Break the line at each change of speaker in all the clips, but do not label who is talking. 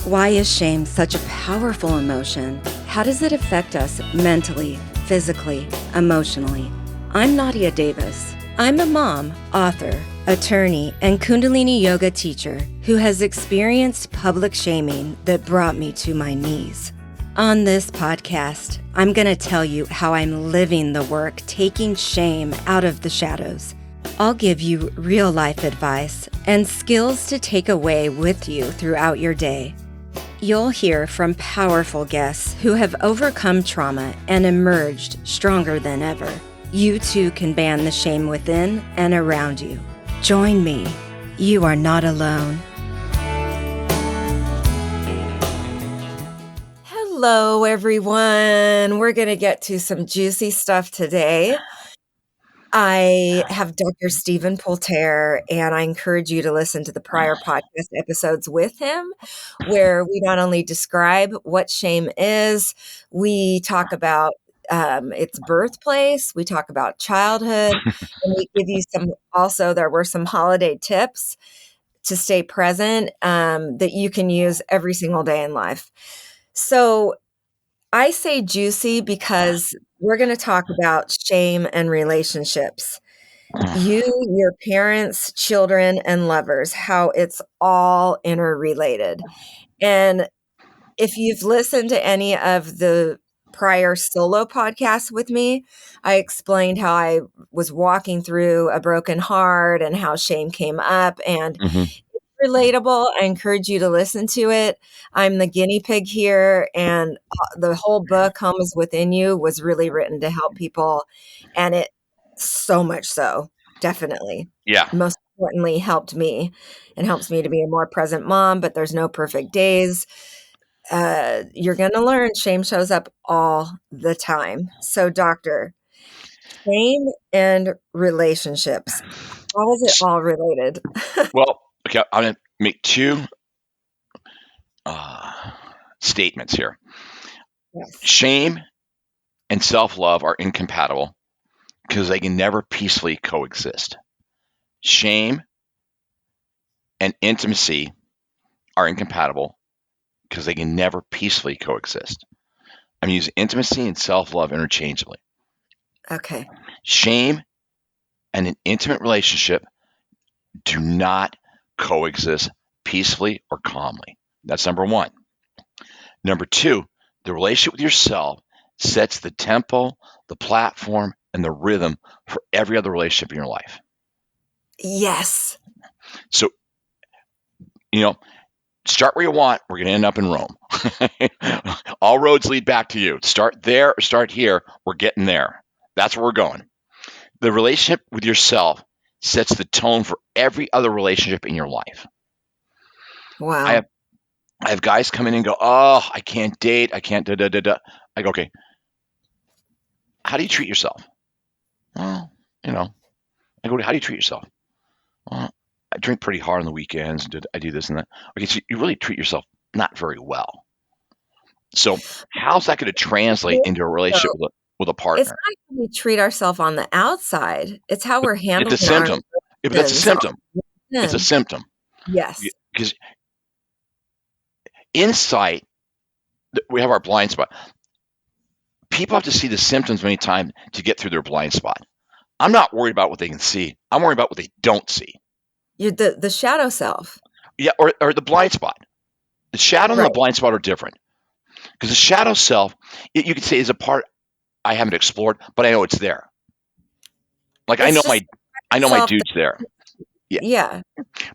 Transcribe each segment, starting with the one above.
Why is shame such a powerful emotion? How does it affect us mentally, physically, emotionally? I'm Nadia Davis. I'm a mom, author, attorney, and Kundalini yoga teacher who has experienced public shaming that brought me to my knees. On this podcast, I'm going to tell you how I'm living the work taking shame out of the shadows. I'll give you real-life advice and skills to take away with you throughout your day. You'll hear from powerful guests who have overcome trauma and emerged stronger than ever. You too can ban the shame within and around you. Join me. You are not alone. Hello, everyone. We're going to get to some juicy stuff today. I have Dr. Stephan Poulter, and I encourage you to listen to the prior podcast episodes with him, where we not only describe what shame is, we talk about its birthplace, we talk about childhood, and we give you there were some holiday tips to stay present that you can use every single day in life. So I say juicy because we're going to talk about shame and relationships. You, your parents, children, and lovers, how it's all interrelated. And if you've listened to any of the prior solo podcasts with me, I explained how I was walking through a broken heart and how shame came up, and it's relatable. I encourage you to listen to it. I'm the guinea pig here, and the whole book, Home is Within You, was really written to help people, and it so much so, definitely.
Yeah.
Most importantly, helped me and helps me to be a more present mom, but there's no perfect days. You're going to learn shame shows up all the time. So, doctor, shame and relationships, how is it all related?
Well, okay, I'm going to make two statements here.
Yes.
Shame and self-love are incompatible because they can never peacefully coexist. Shame and intimacy are incompatible because they can never peacefully coexist. I'm using intimacy and self-love interchangeably.
Okay.
Shame and an intimate relationship do not coexist peacefully or calmly. That's number one. Number two, the relationship with yourself sets the tempo, the platform, and the rhythm for every other relationship in your life.
Yes.
So, start where you want. We're going to end up in Rome. All roads lead back to you. Start there or start here. We're getting there. That's where we're going. The relationship with yourself sets the tone for every other relationship in your life.
Wow.
I have guys come in and go, oh, I can't date. I can't da-da-da-da. I go, okay, how do you treat yourself? Well, I go, how do you treat yourself? Well, I drink pretty hard on the weekends. I do this and that. Okay, so you really treat yourself not very well. So how's that going to translate into a relationship with a partner?
It's not how we treat ourselves on the outside. It's how we're handling
It's a symptom. But that's a symptom. It's a symptom.
Yes.
Because inside, we have our blind spot. People have to see the symptoms many times to get through their blind spot. I'm not worried about what they can see. I'm worried about what they don't see.
You're the shadow self.
Yeah, or the blind spot. The shadow and the blind spot are different. Because the shadow self, you could say, is a part I haven't explored, but I know it's there. Like I know my dude's there.
Yeah.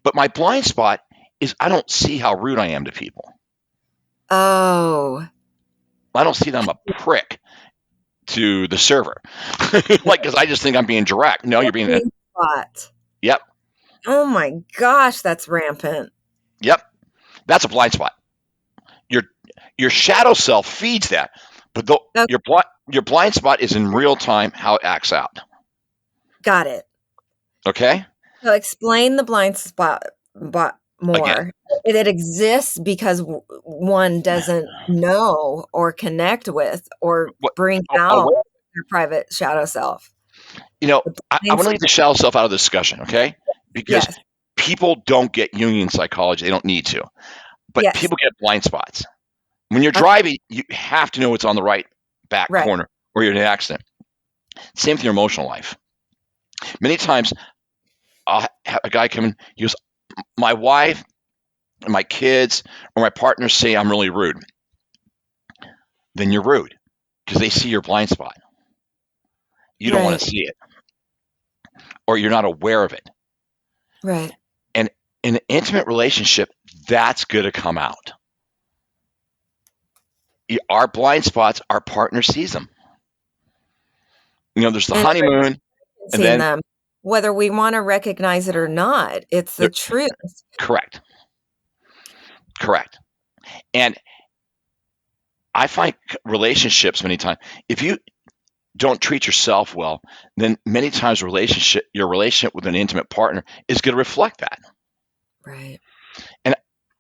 But my blind spot is I don't see how rude I am to people.
Oh.
I don't see that I'm a prick to the server. Because I just think I'm being direct. No, you're being
spot.
Yep.
Oh my gosh, that's rampant.
Yep. That's a blind spot. Your shadow self feeds that. But your blind spot is in real time how it acts out.
Got it.
Okay?
So explain the blind spot more.
Again.
It exists because one doesn't know or connect with or bring out their private shadow self.
I want to leave the shadow self out of the discussion, okay? Because people don't get Jungian psychology. They don't need to. But
Yes.
people get blind spots. When you're
Okay.
driving, you have to know what's on the right back
Right.
corner or you're in an accident. Same with your emotional life. Many times I'll have a guy come in, he goes, my wife and my kids or my partner say I'm really rude. Then you're rude because they see your blind spot. You don't want
Right.
to see it or you're not aware of it.
Right.
And in an intimate relationship, that's going to come out. Our blind spots, our partner sees them. There's the
And
honeymoon, and
seeing
then
them, whether we wanna recognize it or not, it's the
they're
truth.
correct, correct. And I find relationships many times, if you don't treat yourself well, then many times your relationship with an intimate partner is going to reflect that.
Right.
And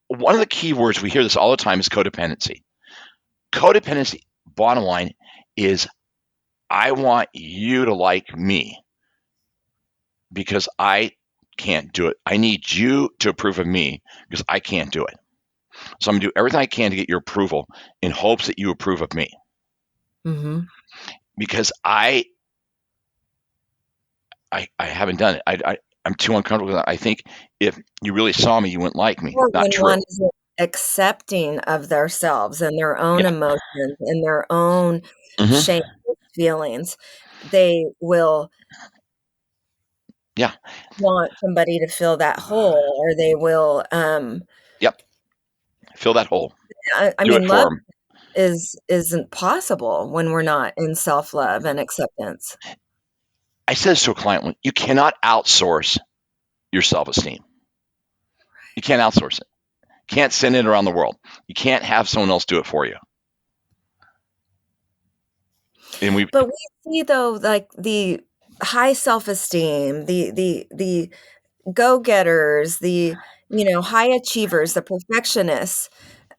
one of the key words we hear this all the time is codependency. Codependency, bottom line, is I want you to like me because I can't do it. I need you to approve of me because I can't do it. So I'm gonna do everything I can to get your approval in hopes that you approve of me
Mhm.
because I haven't done it. I'm too uncomfortable with that. I think if you really saw me, you wouldn't like me.
Or
Not
when
true.
one isn't accepting of themselves and their own
Yeah.
emotions and their own shame
Hmm.
feelings, they will
Yeah.
want somebody to fill that hole, or they will,
Yep. Fill that hole.
I
Do it
mean,
for
love
them.
isn't possible when we're not in self-love and acceptance.
I said this to a client: you cannot outsource your self-esteem. You can't outsource it. You can't send it around the world. You can't have someone else do it for you. And we
But we see though, like, the high self-esteem, the go-getters, high achievers, the perfectionists,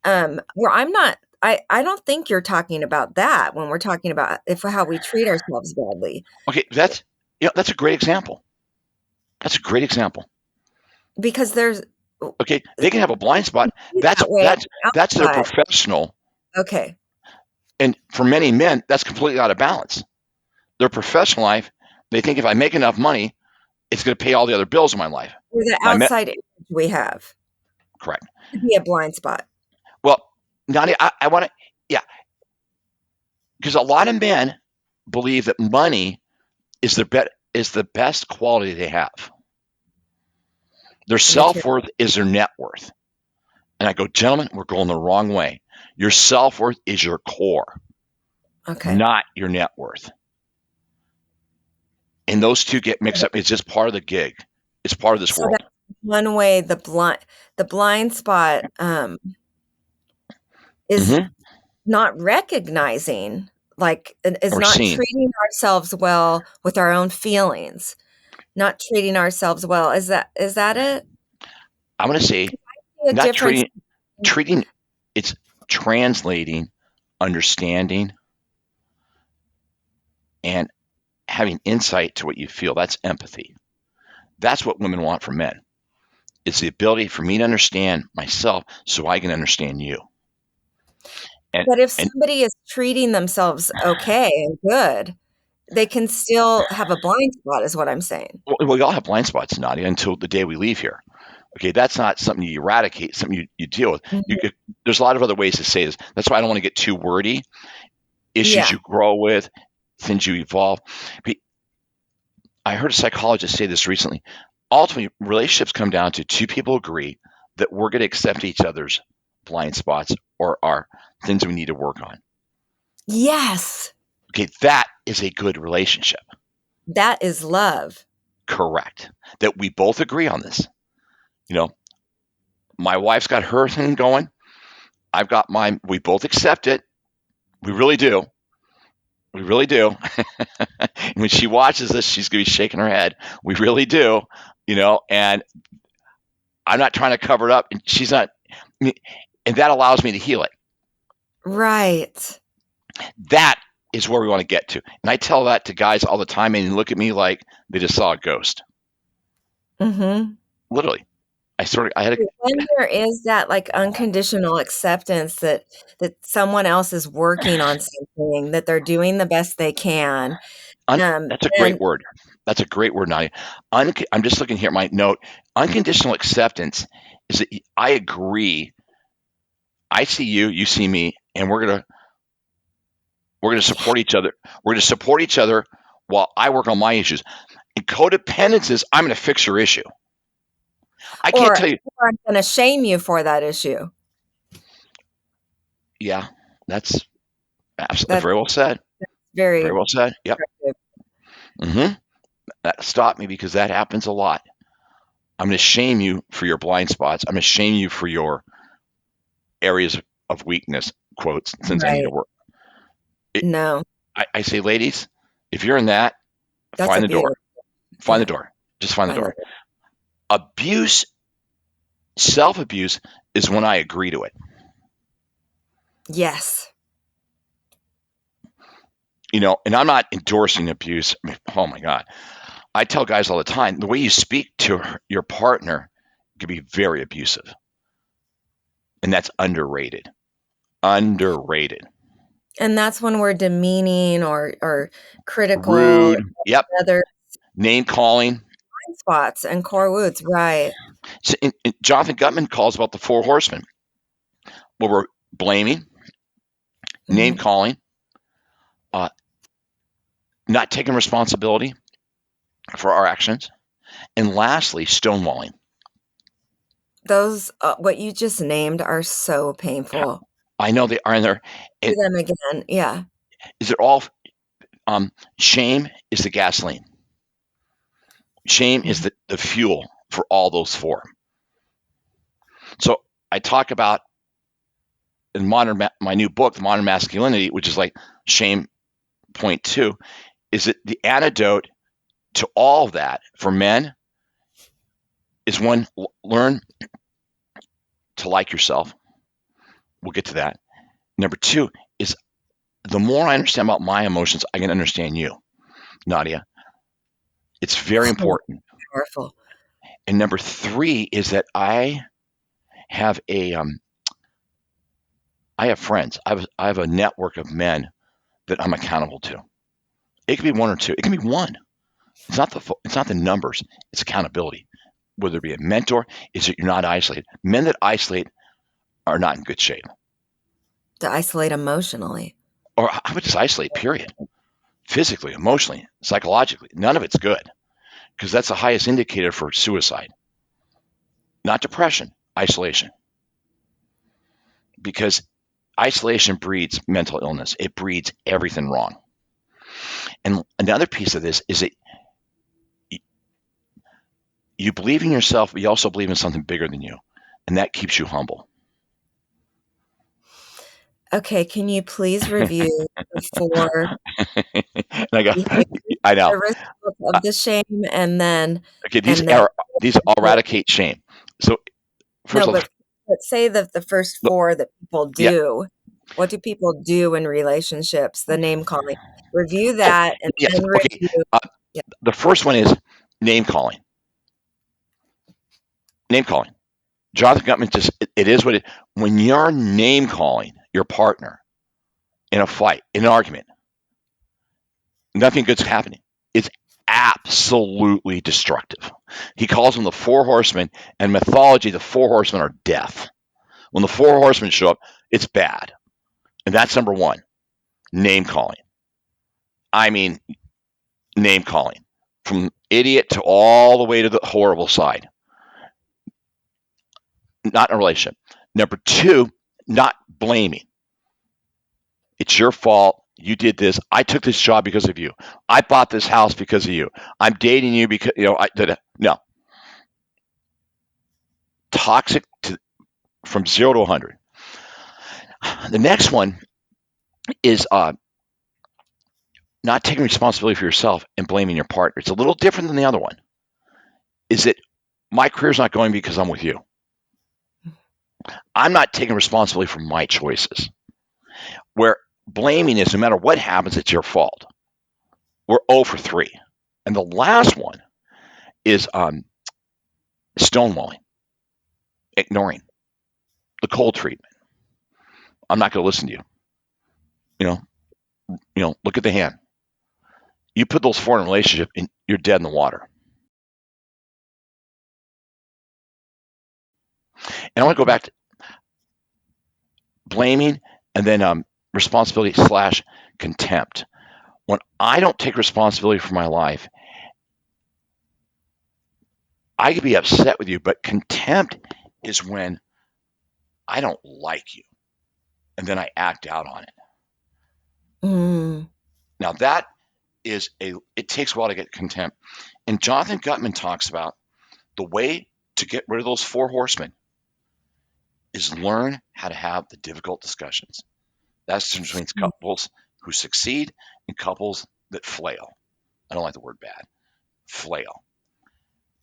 where I don't think you're talking about that when we're talking about if how we treat ourselves badly,
okay. That's a great example. That's a great example.
because there's
Okay, they can have a blind spot.
see
That's
that way
that's
on
that's
the
their
outside.
professional,
Okay.
and for many men, that's completely out of balance. Their professional life, they think if I make enough money, it's going to pay all the other bills in my life.
Or the
My met
outside image we have
correct.
could be a blind spot.
Well, Nadia, I want to, yeah, because a lot of men believe that money is the best quality they have. Their
The material.
self worth is their net worth. And I go, gentlemen, we're going the wrong way. Your self worth is your core,
Okay.
not your net worth. And those two get mixed up. It's just part of the gig. It's part of this
So
world.
that's one way the blind spot, is
Hmm.
not recognizing, like, is
Or
not
seen.
treating ourselves well with our own feelings, not treating ourselves well. Is that it?
I'm going to say,
See a
not
difference.
treating, it's translating, understanding, and having insight to what you feel. That's empathy. That's what women want from men. It's the ability for me to understand myself so I can understand you. And
But if
and
somebody is treating themselves okay and good, they can still have a blind spot is what I'm saying.
we all have blind spots, Nadia, until the day we leave here. Okay, that's not something you eradicate, something you deal with.
Mhm.
There's a lot of other ways to say this. That's why I don't want to get too wordy. Issues
Yeah.
you grow with, things you evolve. But I heard a psychologist say this recently. Ultimately, relationships come down to two people agree that we're going to accept each other's blind spots or our things we need to work on.
Yes.
Okay, that is a good relationship.
That is love.
Correct. That we both agree on this. You know, my wife's got her thing going. I've got mine. We both accept it. We really do. We really do. And when she watches this, she's going to be shaking her head. We really do. And I'm not trying to cover it up. And she's not. And that allows me to heal it.
Right.
That is where we want to get to. And I tell that to guys all the time, and they look at me like they just saw a ghost.
Mhm.
Literally. I had a
When there is that, like, unconditional acceptance that someone else is working on something, that they're doing the best they can,
un,
um,
that's a
then
great word. That's a great word, Nadia. I'm just looking here at my note. Unconditional acceptance is that I agree. I see you, you see me, and we're gonna support each other. We're gonna support each other while I work on my issues. And codependence is I'm gonna fix your issue. I can't
or
tell you.
or I'm gonna shame you for that issue.
Yeah, that's
That's
very well said. Very
very
well said. Yep.
descriptive.
hmm That stopped me because that happens a lot. I'm going to shame you for your blind spots. I'm going to shame you for your areas of weakness. Quotes since I need to
Right.
work. It,
No,
I say, ladies, if you're in that,
that's
find
a
the door.
beautiful
Find the
yeah,
door. Just find the
find
door.
that
Abuse, self abuse, is when I agree to it.
yes.
And I'm not endorsing abuse. I mean, oh my God. I tell guys all the time the way you speak to your partner can be very abusive, and that's underrated. Underrated.
And that's when we're demeaning or critical
Rude. Yep.
of other
Name calling.
blind spots and core wounds, right.
So, Jonathan Gutman calls about the four horsemen, where we're blaming, name
Mhm.
calling, uh, not taking responsibility for our actions, and lastly, stonewalling.
Those, what you just named are so painful.
I know they are in there.
Do
And
them again, yeah.
is it all shame is the gasoline? Shame is
Mhm.
the fuel for all those four. So I talk about in my new book, The Modern Masculinity, which is like shame point two, is that the antidote to all of that for men is one, learn to like yourself. We'll get to that. Number two is the more I understand about my emotions, I can understand you, Nadia. It's very
Oh,
important.
powerful.
And number three is that have I have friends. I have a network of men that I'm accountable to. It could be one or two. It can be one. It's not the numbers. It's accountability. Whether it be a mentor, is that you're not isolated. Men that isolate are not in good shape.
To isolate emotionally.
Or I would just isolate. Period. Physically, emotionally, psychologically, none of it's good because that's the highest indicator for suicide. Not depression, isolation. Because isolation breeds mental illness. It breeds everything wrong. And another piece of this is that you believe in yourself, but you also believe in something bigger than you. And that keeps you humble.
Okay, can you please review the 4
And I go,
behaviors
I know.
that are result
Uh,
of the shame
Okay,
and then
these eradicate shame. So first
no,
of all,
but say that the first
look,
4 that people
yeah,
do. What do people do in relationships? The name calling. Review
oh,
that and
yes,
then
okay.
review
Uh,
yeah,
the first one is name calling. Name calling. Jonathan Gutman just it is what it. When you're name calling your partner in a fight, in an argument, nothing good's happening. It's absolutely destructive. He calls them the four horsemen, and mythology, the four horsemen are death. When the four horsemen show up, it's bad. And that's number one, name calling. I mean, name calling. From idiot to all the way to the horrible side. Not in a relationship. Number two, not blaming. It's your fault. You did this. I took this job because of you. I bought this house because of you. I'm dating you because I did it. No, toxic from 0 to 100. The next one is not taking responsibility for yourself and blaming your partner. It's a little different than the other one. Is that my career's not going because I'm with you? I'm not taking responsibility for my choices. Where blaming is no matter what happens, it's your fault. We're 0 for 3. And the last one is stonewalling. ignoring the cold treatment. I'm not going to listen to you. You know, look at the hand. You put those four in a relationship, and you're dead in the water. And I want to go
Mhm.
back to blaming and then responsibility slash contempt. When I don't take responsibility for my life, I could be upset with you, but contempt is when I don't like you and then I act out on it.
Mm.
Now that it takes a while to get contempt. And Jonathan Gutman talks about the way to get rid of those four horsemen is learn how to have the difficult discussions. That's the difference between couples who succeed and couples that flail. I don't like the word bad. Flail.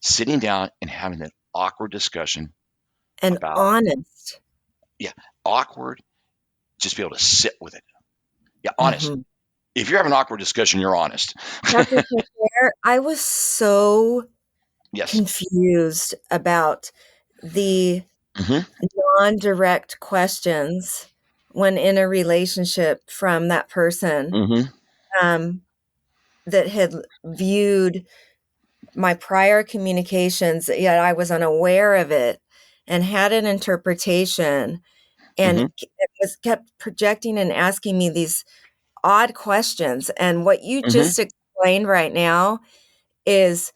Sitting down and having an awkward discussion
And
about,
honest.
yeah, awkward, just be able to sit with it. Yeah, honest.
Mhm.
If you're having an awkward discussion, you're honest.
Dr. Poulter, I was so
Yes.
confused about the
Mm-hmm.
non-direct questions when in a relationship from that person,
Mm-hmm.
um, that had viewed my prior communications, yet I was unaware of it and had an interpretation and
Mm-hmm.
it was kept projecting and asking me these odd questions. And what you
Mm-hmm.
just explained right now is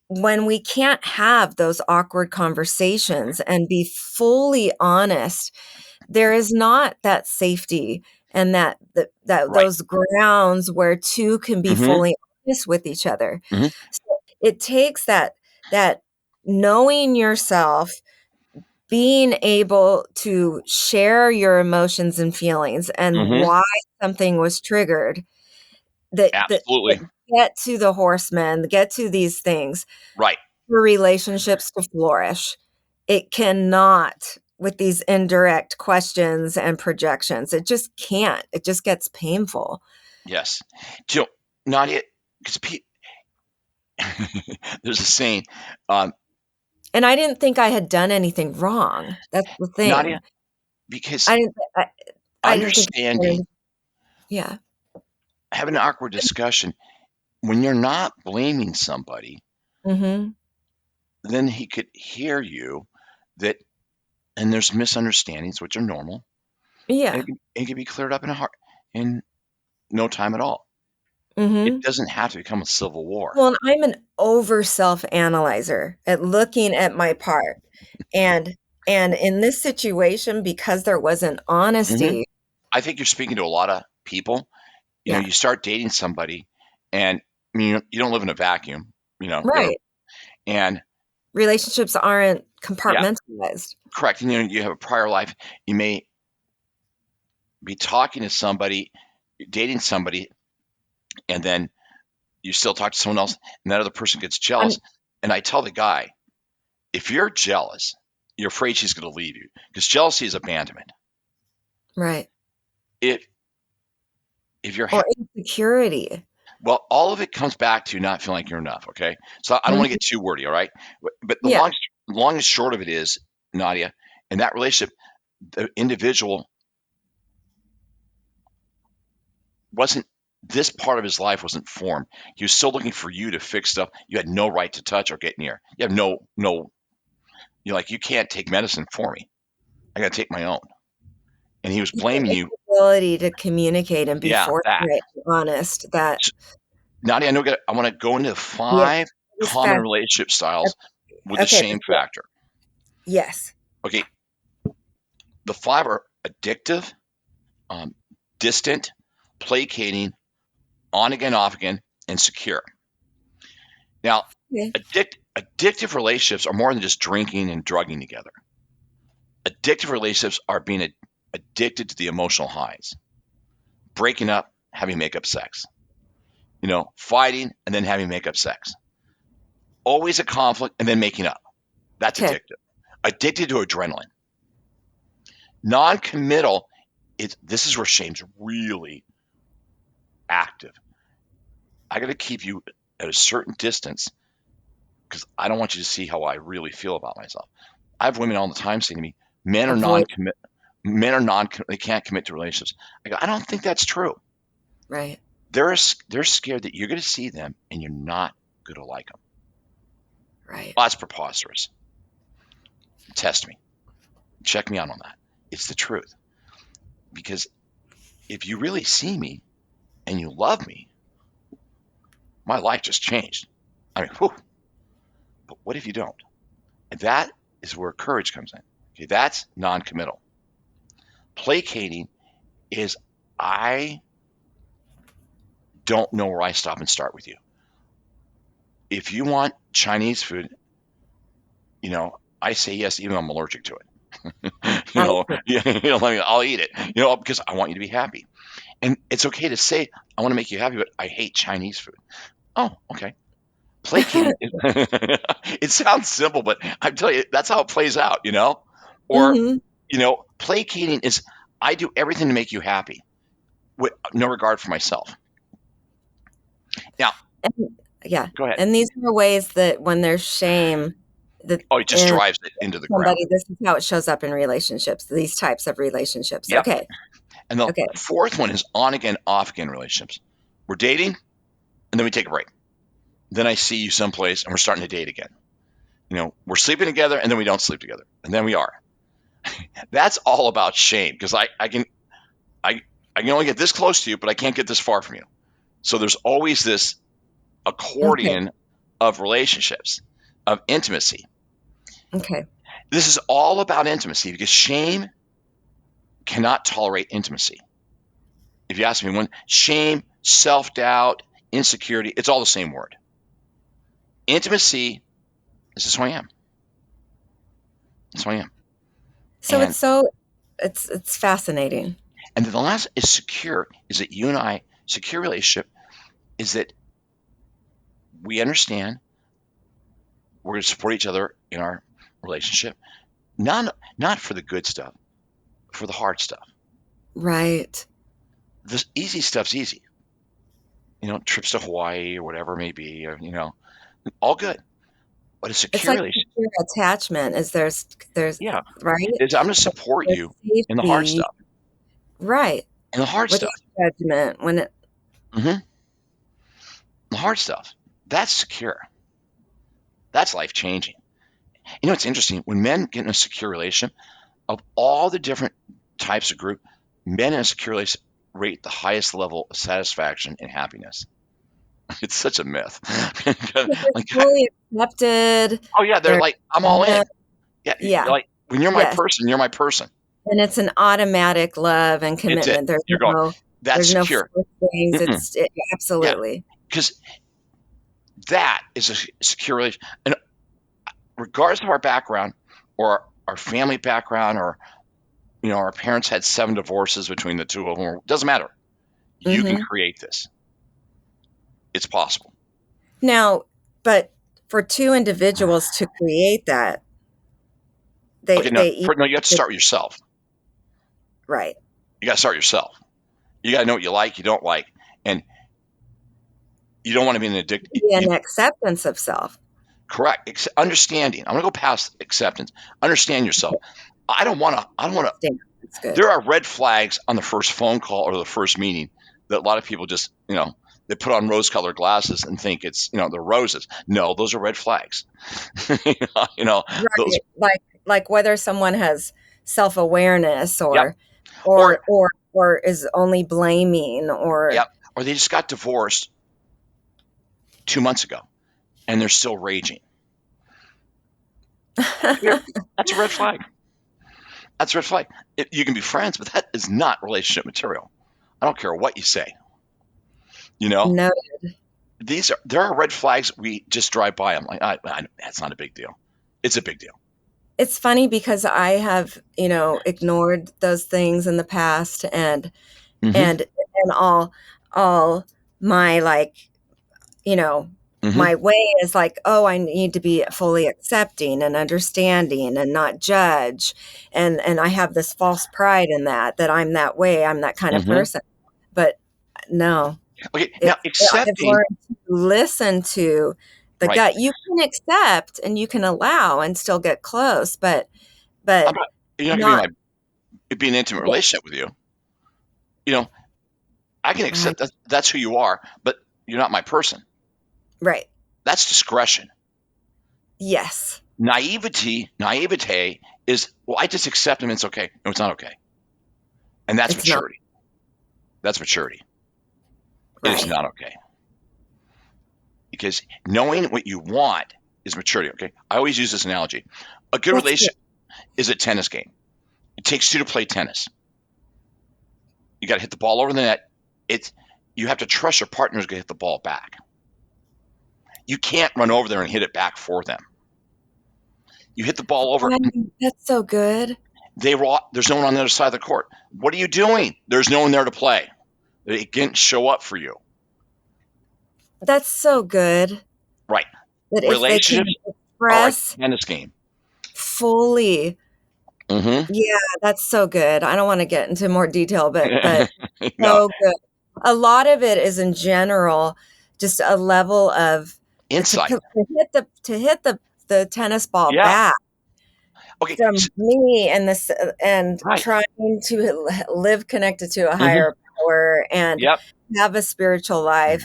when we can't have those awkward conversations and be fully honest, there is not that safety and that
Right.
those grounds where two can be
Mm-hmm.
fully honest with each other.
Mm-hmm.
So it takes that knowing yourself, being able to share your emotions and feelings and
Mm-hmm.
why something was triggered, that
Absolutely.
get to the horsemen, get to these things
Right.
for relationships to flourish. It cannot with these indirect questions and projections. It just can't. It just gets painful.
Yes. You know, Nadia, because there's a saying, um,
And I didn't think I had done anything wrong. That's the
Nadia,
thing.
because
I didn't I I didn't think I had
understanding,
any. Yeah.
having an awkward discussion, when you're not blaming somebody,
Mhm.
then he could hear you that, and there's misunderstandings, which are normal, and
Yeah.
it can be cleared up in no time at all. It
Mhm.
doesn't have to become a civil war.
Well, and I'm an over self-analyzer at looking at my part. And and in this situation, because there wasn't
Hmm.
honesty.
I think you're speaking to a lot of people.
Yeah.
You start dating somebody, and I mean, you don't live in a vacuum. You have,
Right.
and
Relationships aren't
yeah,
compartmentalized.
correct. And you have a prior life. You may be talking to somebody, dating somebody, and then you still talk to someone else, and that other person gets jealous.
I'm
And I tell the guy, if you're jealous, you're afraid she's going to leave you because jealousy is abandonment.
right.
If if you're
Or insecurity.
well, all of it comes back to not feeling like you're enough. Okay, so I don't want to
Mhm.
get too wordy. All right, but the
Yeah.
long and short of it is, Nadia, in that relationship, the individual wasn't. This part of his life wasn't formed. He was still looking for you to fix stuff you had no right to touch or get near. You have no. You're like, you can't take medicine for me. I got to take my own. And he was
Your
blaming you.
inability to communicate and be
Yeah, that.
forthright and honest, that
Nadia, I want to go into
yeah,
5
is
common
fast.
relationship styles with the
Okay,
shame factor.
yes.
Okay, the 5 are addictive, um, distant, placating, on again, off again, and secure. Now,
Okay.
addictive relationships are more than just drinking and drugging together. Addictive relationships are being addicted to the emotional highs, breaking up, having makeup sex, fighting and then having makeup sex, always a conflict and then making up. That's
Okay.
addictive. Addicted to adrenaline. Non-committal, this is where shame's really active. I got to keep you at a certain distance because I don't want you to see how I really feel about myself. I have women all the time saying to me, "Men are
avoid,
non-commit. Men are non. They can't commit to relationships." I go, "I don't think that's true.
right,
They're scared that you're going to see them and you're not going to like them.
right.
Well, that's preposterous. Test me. Check me out on that. It's the truth. Because if you really see me and you love me, my life just changed. I mean, whew, but what if you don't?" And that is where courage comes in. Okay, that's non-committal. Placating is I don't know where I stop and start with you. If you want Chinese food, I say yes, even though I'm allergic to it.
I agree.
I'll eat it, because I want you to be happy. And it's okay to say, I want to make you happy, but I hate Chinese food. Oh, okay. Placating, it sounds simple, but I'm telling you, that's how it plays out. Or,
Hmm.
placating is I do everything to make you happy with no regard for myself. Now,
And, yeah,
go ahead.
and these are ways that when there's shame, that
Oh, it just
in
drives it into the ground.
somebody, this is how it shows up in relationships, these types of relationships.
Yep.
Okay,
And the
okay,
fourth one is on again, off again relationships. We're dating, and then we take a break. Then I see you someplace, and we're starting to date again. We're sleeping together, and then we don't sleep together, and then we are. That's all about shame because I can only get this close to you, but I can't get this far from you. So there's always this
okay,
accordion of relationships, of intimacy.
okay.
This is all about intimacy because shame cannot tolerate intimacy. If you ask me, when shame, self doubt, insecurity, it's all the same word. Intimacy is just who I am. That's who I am.
So
And
it's fascinating.
and then the last is secure. Is that you and I secure relationship? Is that we understand we're going to support each other in our relationship, not for the good stuff, for the hard stuff.
Right.
The easy stuff's easy. Trips to Hawaii or whatever it may be, all good. But a
It's
secure
like
relationship,
secure attachment is there's
yeah,
right?
is I'm going to support
There's
you in the hard
safety.
stuff.
Right.
In the hard
Without
stuff.
judgment when it
hmm The hard stuff. That's secure. That's life changing. It's interesting. When men get in a secure relationship, of all the different types of group, men in a secure relationship rate the highest level of satisfaction and happiness. It's such a myth.
they're
Like,
fully accepted.
oh yeah, they're
They're
like, I'm all in. Yeah,
yeah.
like when you're my
Yes.
person, you're my person.
And it's an automatic love and
It's it.
commitment.
You're going. That's
There's no
secure.
forced things.
Mm-mm. Yeah,
Absolutely.
because that is a secure relationship. And regardless of our background or our family background, or our parents had 7 divorces between the two of them. It doesn't matter. You can
Hmm.
create this. It's possible.
Now, but for two individuals to create that,
Okay, no,
they each
no, you have to start with yourself.
right.
You got to start yourself. You got to know what you like, you don't like, and you don't want to be an addict.
Be an acceptance of self.
Correct. Understanding. I'm going to go past acceptance. Understand yourself. I don't want to. I don't want to.
Stand. It's good.
There are red flags on the first phone call or the first meeting that a lot of people just, they put on rose-colored glasses and think it's, they're roses. No, those are red flags. you know, those.
Right. Like whether someone has self-awareness
Yep.
or
Or
or is only blaming or
yep. Or they just got divorced 2 months ago and they're still raging. That's a red flag. That's a red flag. You can be friends, but that is not relationship material. I don't care what you say. You know,
no.
there are red flags. We just drive by them like, that's not a big deal. It's a big deal.
It's funny because I have, ignored those things in the past
hmm
and all my you know,
hmm
my way is like, oh, I need to be fully accepting and understanding and not judge. And I have this false pride in that I'm that way. I'm that kind of
hmm
person. But no,
Okay, now
I've
accepting.
learned to listen to, The
Right.
gut you can accept and you can allow and still get close, but
I'm
but
not, you're not
not
gonna be an intimate
yeah,
relationship with you. You know, I can
right,
accept that that's who you are, but you're not my person.
right.
That's discretion.
Yes,
Naivete is, well, I just accept him. It's okay. No, it's not okay. And that's
it's not
maturity. That's maturity. It is
right.
not okay. Because knowing what you want is maturity. Okay. I always use this analogy. A good
That's good.
relationship is a tennis game. It takes two to play tennis. You got to hit the ball over the net. It's You have to trust your partner's going to hit the ball back. You can't run over there and hit it back for them. You hit the ball over.
That's so good.
There's no one on the other side of the court. What are you doing? There's no one there to play. They didn't show up for you.
That's so good
Right.
that if they
Relationships
can
are like
express
a tennis game.
fully.
Mm-hmm.
Yeah, that's so good. I don't wanna get into more detail, but
No,
so good. A lot of it is in general just a level of
insight.
to hit the tennis ball
Yeah.
back
Okay.
from me and this and
Right.
trying to live connected to a
Mm-hmm.
higher power and
Yep.
have a spiritual life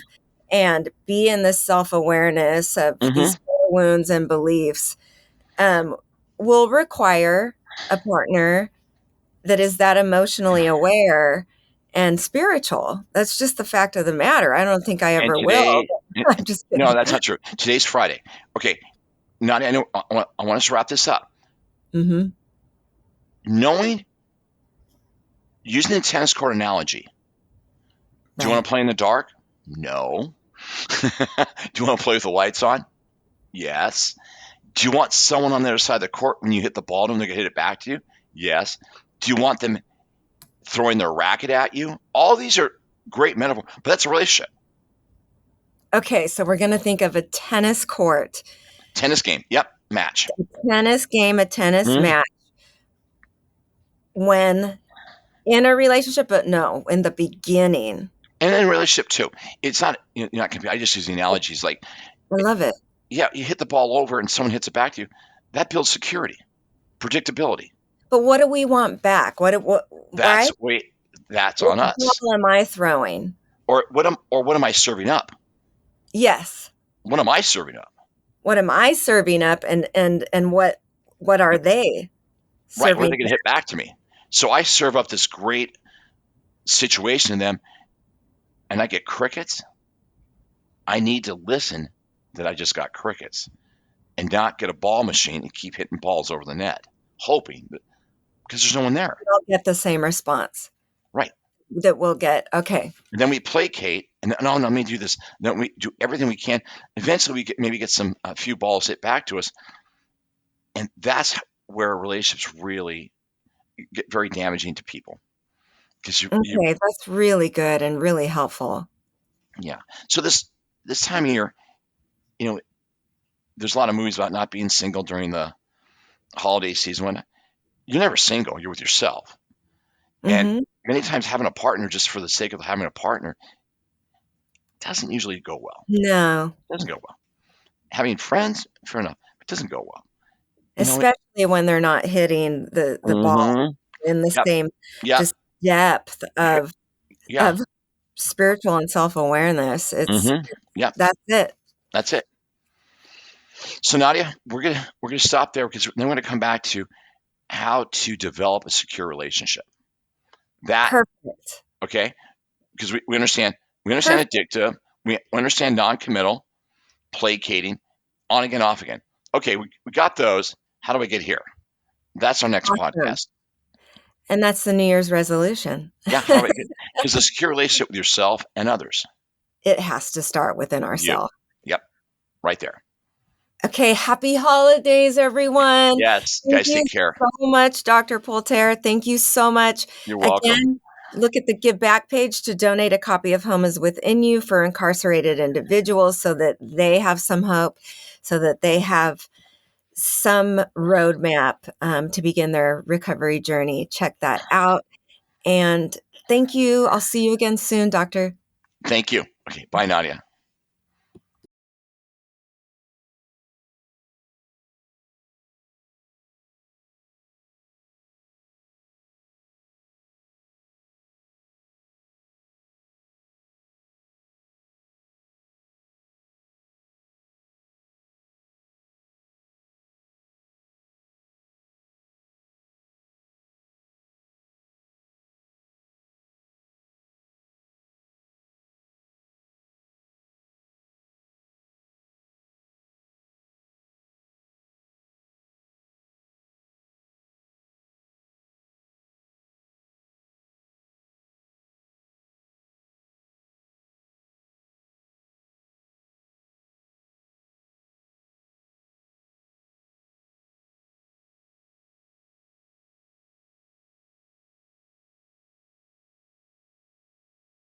and be in this self-awareness of
Mm-hmm.
these wounds and beliefs, um, will require a partner that is that emotionally aware and spiritual. That's just the fact of the matter. I don't think I
And
ever will.
today,
I'm just
no,
kidding.
that's not true. Today's Friday. Okay. Not. I know. I want us to wrap this up.
Mhm.
Knowing, using the tennis court analogy. Do you want
Right.
to play in the dark? No. Do you want to play with the lights on? Yes. Do you want someone on the other side of the court when you hit the ball to them, they're going to hit it back to you? Yes. Do you want them throwing their racket at you? All these are great metaphors, but that's a relationship.
Okay, so we're gonna think of a tennis court,
Tennis game. Yep. Match.
tennis game, a tennis
Hmm.
match when in a relationship, but no, in the beginning.
And in a relationship too. It's not, you're not I just use the analogies like,
I love it.
yeah, you hit the ball over and someone hits it back to you. That builds security, predictability.
But what do we want back? What
That's
right?
wait, that's
What
on us.
ball am I throwing?
Or what am I serving up?
Yes.
What am I serving up?
What am I serving up and what are they
Right, what are
serving
they going to hit back to me? So I serve up this great situation to them, and I get crickets. I need to listen that I just got crickets, and not get a ball machine and keep hitting balls over the net, hoping that, because there's no one there.
I'll get the same response
Right.
that we'll get. Okay.
And then we placate, and no, let me do this. Then we do everything we can. Eventually, maybe get a few balls hit back to us, and that's where relationships really get very damaging to people. Because
Okay, that's really good and really helpful.
yeah. So this time of year, you know, there's a lot of movies about not being single during the holiday season. When you're never single, you're with yourself, and
Mhm.
many times having a partner just for the sake of having a partner doesn't usually go well.
No,
It doesn't go well. Having friends, fair enough, it doesn't go well. You know.
especially when they're not hitting the ball
Mm-hmm.
in the
Yep.
same
Yep.
just depth
Yeah.
of spiritual and self-awareness. It's
Mm-hmm. Yep.
that's it.
That's it. So Nadia, we're gonna stop there because then we're gonna come back to how to develop a secure relationship. That
Perfect.
okay? Because we understand
Perfect.
addictive, we understand non-committal, placating, on again, off again. Okay, we got those. How do I get here? That's our next
Awesome.
podcast.
And that's the New Year's resolution.
Yeah, how do I get? Because a secure relationship with yourself and others.
It has to start within
You.
ourselves.
Yep. Right there.
Okay, happy holidays, everyone.
Yes,
Thank
guys,
you
take care.
so much, Dr. Poulter. Thank you so much.
You're welcome.
Again, look at the Give Back page to donate a copy of Home is Within You for incarcerated individuals so that they have some hope, so that they have some roadmap to begin their recovery journey. Check that out. And thank you. I'll see you again soon, Doctor.
Thank you. Okay, bye, Nadia.